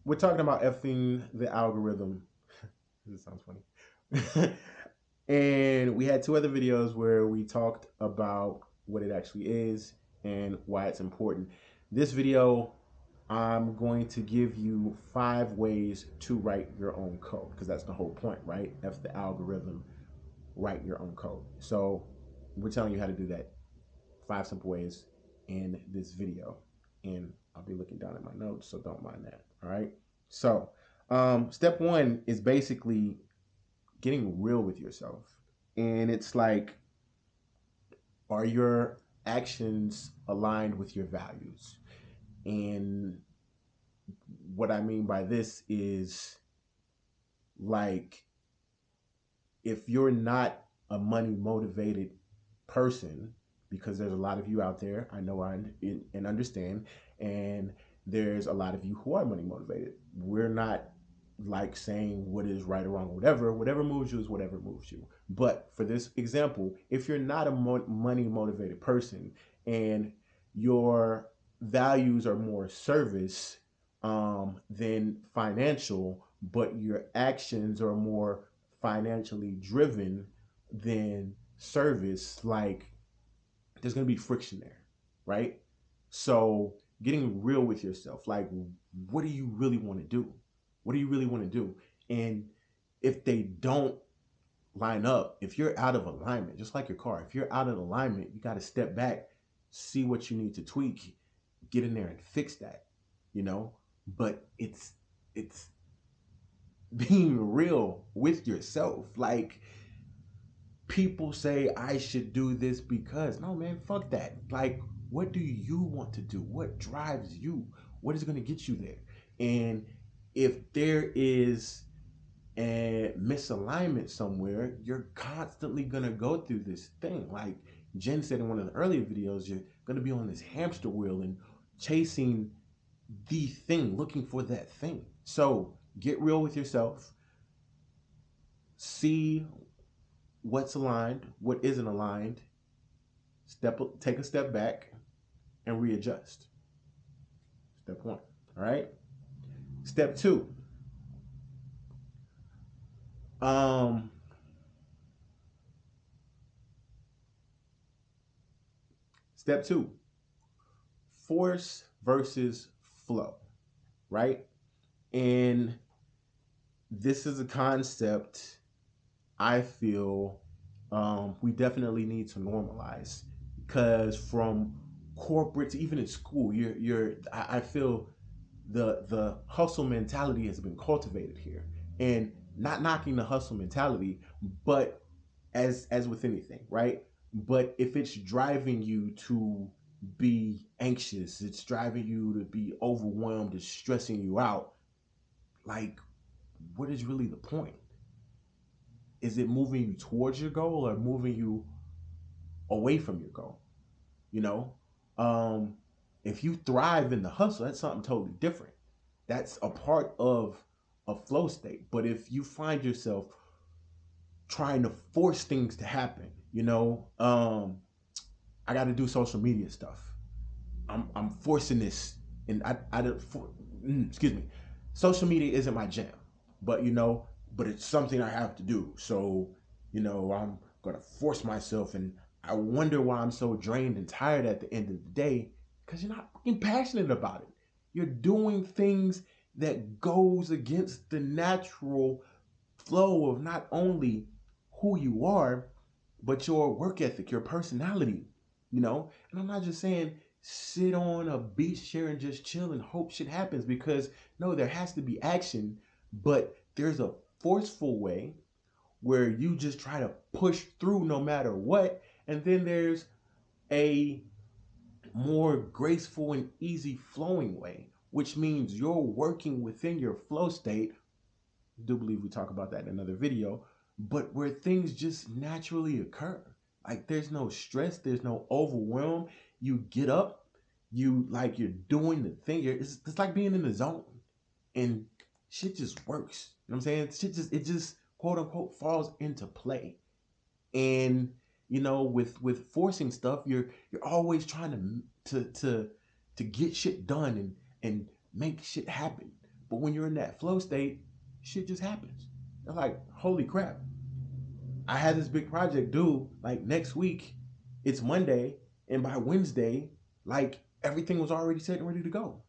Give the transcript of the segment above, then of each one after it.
we're talking about effing the algorithm. This sounds funny. And we had two other videos where we talked about what it actually is and why it's important. This video, I'm going to give you 5 ways to write your own code, because that's the whole point, right? F the algorithm, write your own code. So we're telling you how to do that. 5 simple ways in this video. And I'll be looking down at my notes, so don't mind that. All right. So step one is basically getting real with yourself. And it's like, are your actions aligned with your values? And what I mean by this is, like, if you're not a money motivated person, because there's a lot of you out there, I know and understand, and there's a lot of you who are money motivated. We're not like saying what is right or wrong, whatever moves you is whatever moves you. But for this example, if you're not a money motivated person and your values are more service than financial, but your actions are more financially driven than service, like, there's going to be friction there, right? So getting real with yourself, like, what do you really want to do? What do you really want to do? And if they don't line up, if you're out of alignment, just like your car, if you're out of alignment, you got to step back, see what you need to tweak, get in there and fix that, you know? But it's being real with yourself. Like, people say I should do this because, no, man, fuck that. Like, what do you want to do? What drives you? What is going to get you there? And if there is a misalignment somewhere, you're constantly going to go through this thing. Like Jen said in one of the earlier videos, you're going to be on this hamster wheel and chasing the thing, looking for that thing. So get real with yourself. See what's aligned, what isn't aligned. Take a step back and readjust. Step one. All right. Step two. Um, Step two. Force versus flow. Right. And this is a concept I feel we definitely need to normalize, because from corporate to even in school, I feel the hustle mentality has been cultivated here, and not knocking the hustle mentality, but as with anything, right? But if it's driving you to be anxious, it's driving you to be overwhelmed, it's stressing you out, like, what is really the point? Is it moving you towards your goal or moving you away from your goal? You know, um, if you thrive in the hustle, that's something totally different. That's a part of a flow state. But if you find yourself trying to force things to happen, I got to do social media stuff. I'm forcing this, and I don't. Excuse me. Social media isn't my jam, but but it's something I have to do. So I'm gonna force myself, and I wonder why I'm so drained and tired at the end of the day, because you're not fucking passionate about it. You're doing things that goes against the natural flow of not only who you are, but your work ethic, your personality, And I'm not just saying sit on a beach chair and just chill and hope shit happens, because no, there has to be action, but there's a forceful way where you just try to push through no matter what. And then there's a more graceful and easy flowing way, which means you're working within your flow state. I do believe we talk about that in another video, but where things just naturally occur. Like, there's no stress, there's no overwhelm. You get up, you're doing the thing. It's like being in the zone, and shit just works. You know what I'm saying? It just quote unquote falls into play. And with forcing stuff, you're always trying to get shit done and make shit happen. But when you're in that flow state, shit just happens. They're like, holy crap, I had this big project due like next week. It's Monday, and by Wednesday, like everything was already set and ready to go.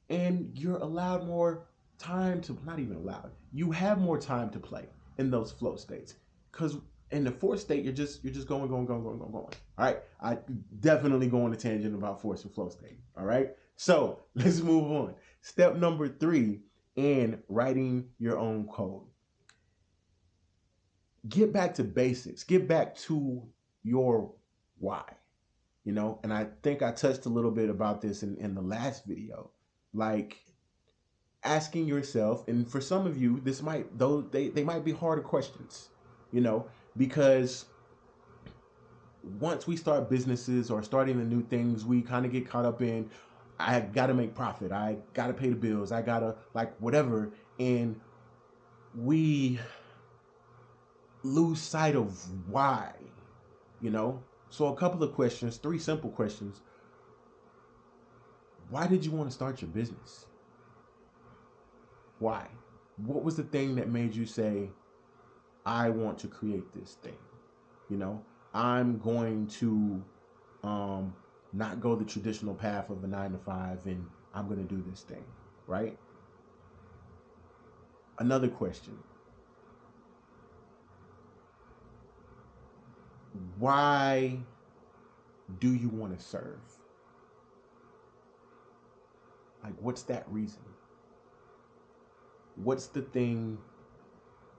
And you're allowed more time to, not even allowed, you have more time to play in those flow states. Because in the fourth state, you're just going. All right. I definitely go on a tangent about force and flow state. All right. So let's move on. Step number 3 in writing your own code. Get back to basics. Get back to your why. And I think I touched a little bit about this in the last video. Like asking yourself, and for some of you, this might, though they might be harder questions, because once we start businesses or starting the new things, we kind of get caught up in, I gotta make profit, I gotta pay the bills, I gotta like whatever, and we lose sight of why, So a couple of questions, 3 simple questions. Why did you want to start your business? Why? What was the thing that made you say, I want to create this thing? I'm going to not go the traditional path of a 9-to-5, and I'm going to do this thing, right? Another question. Why do you want to serve? Like, what's that reason? What's the thing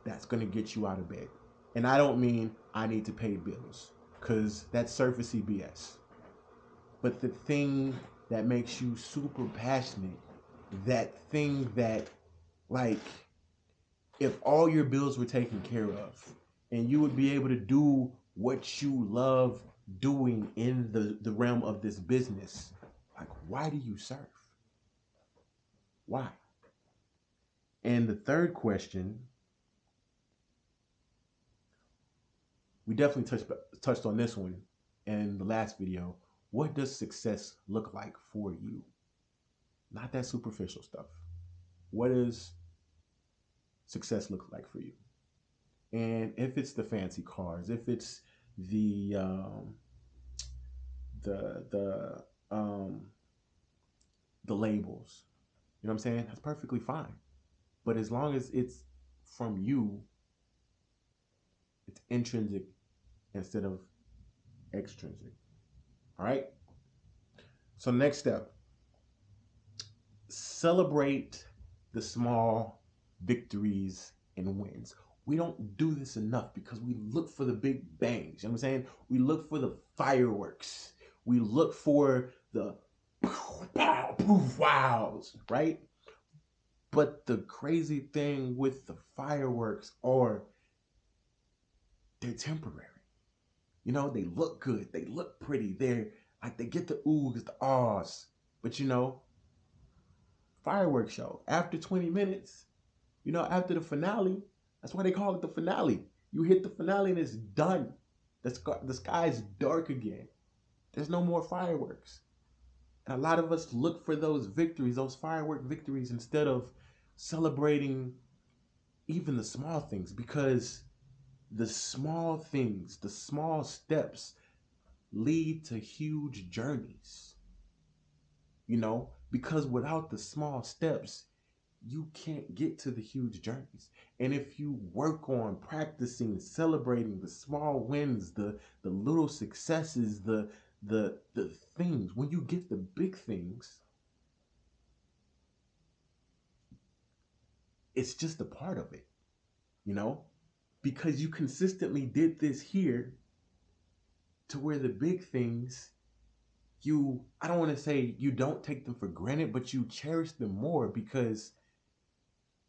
that's going to get you out of bed? And I don't mean I need to pay bills, because that's surfacey BS. But the thing that makes you super passionate, that thing that, like, if all your bills were taken care of and you would be able to do what you love doing in the realm of this business, like, why do you serve? Why? And the third question, we definitely touched on this one in the last video. What does success look like for you? Not that superficial stuff. What does success look like for you? And if it's the fancy cars, if it's the labels, you know what I'm saying? That's perfectly fine. But as long as it's from you, it's intrinsic instead of extrinsic. All right. So next step, celebrate the small victories and wins. We don't do this enough because we look for the big bangs. You know what I'm saying? We look for the fireworks. We look for the pow, poof, wows, right? But the crazy thing with the fireworks are they're temporary. They look good. They look pretty. They're like, they get the oohs, the ahs. But fireworks show after 20 minutes, after the finale, that's why they call it the finale. You hit the finale and it's done. The sky's dark again. There's no more fireworks. And a lot of us look for those victories, those firework victories, instead of celebrating even the small things, because the small things, the small steps lead to huge journeys. Because without the small steps, you can't get to the huge journeys. And if you work on practicing, celebrating the small wins, the little successes, the things, when you get the big things, it's just a part of it, because you consistently did this here, to where the big things, I don't want to say you don't take them for granted, but you cherish them more, because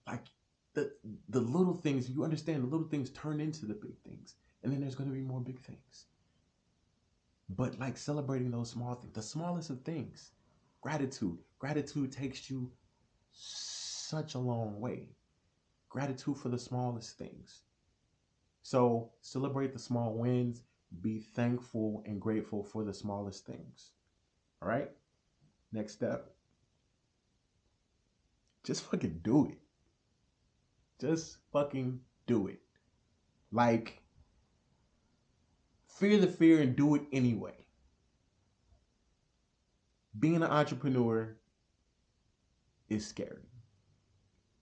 like the little things, you understand, the little things turn into the big things, and then there's going to be more big things. But like celebrating those small things, the smallest of things, gratitude takes you such a long way. Gratitude for the smallest things. So celebrate the small wins, be thankful and grateful for the smallest things. All right. Next step, just fucking do it. Just fucking do it. Like, fear the fear and do it anyway. Being an entrepreneur is scary.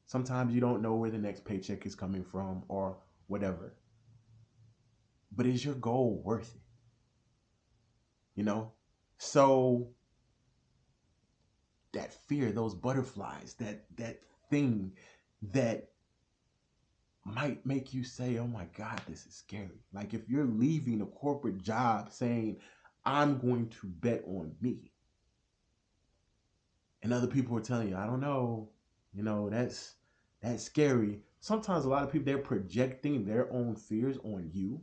Sometimes you don't know where the next paycheck is coming from or whatever. But is your goal worth it? You know? So that fear, those butterflies, that thing that might make you say, oh my God, this is scary. Like if you're leaving a corporate job saying, I'm going to bet on me. And other people are telling you, I don't know, that's scary. Sometimes a lot of people, they're projecting their own fears on you.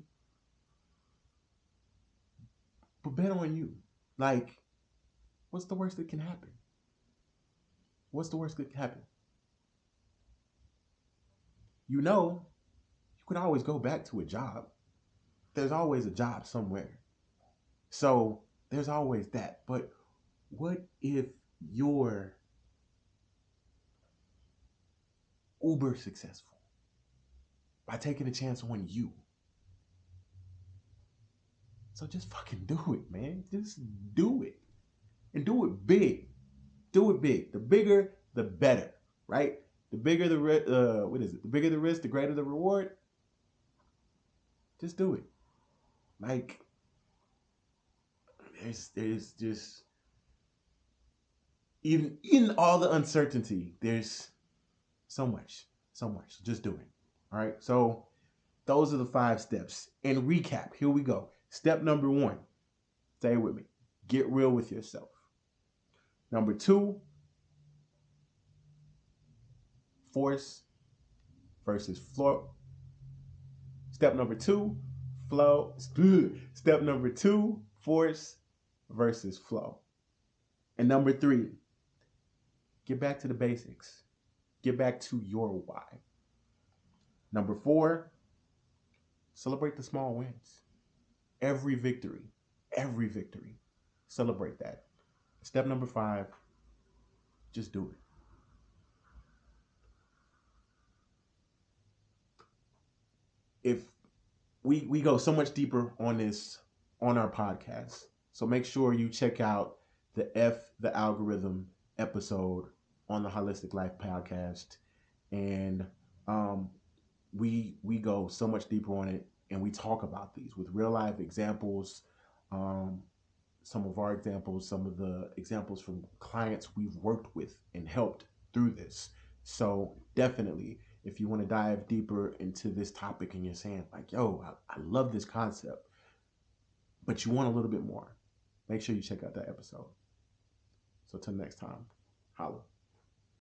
But bet on you. Like, what's the worst that can happen? What's the worst that can happen? You could always go back to a job. There's always a job somewhere. So there's always that. But what if you're uber successful by taking a chance on you? So just fucking do it, man. Just do it. And do it big. Do it big. The bigger, the better, right? The bigger the what is it? The bigger the risk, the greater the reward. Just do it. Like there's just even in all the uncertainty, there's so much. So just do it. All right. So those are the 5 steps. And recap, here we go. Step number 1, stay with me. Get real with yourself. Number 2, force versus flow. Step number 2, flow. Step number 2, force versus flow. And number 3, get back to the basics. Get back to your why. Number 4, celebrate the small wins. Every victory, celebrate that. Step number 5, just do it. If we go so much deeper on this on our podcast, so make sure you check out the the Algorithm episode on the Holistic Life podcast, and we go so much deeper on it, and we talk about these with real life examples. Some of our examples, some of the examples from clients we've worked with and helped through this. So definitely, if you want to dive deeper into this topic and you're saying like, yo, I love this concept, but you want a little bit more, make sure you check out that episode. So till next time, holla.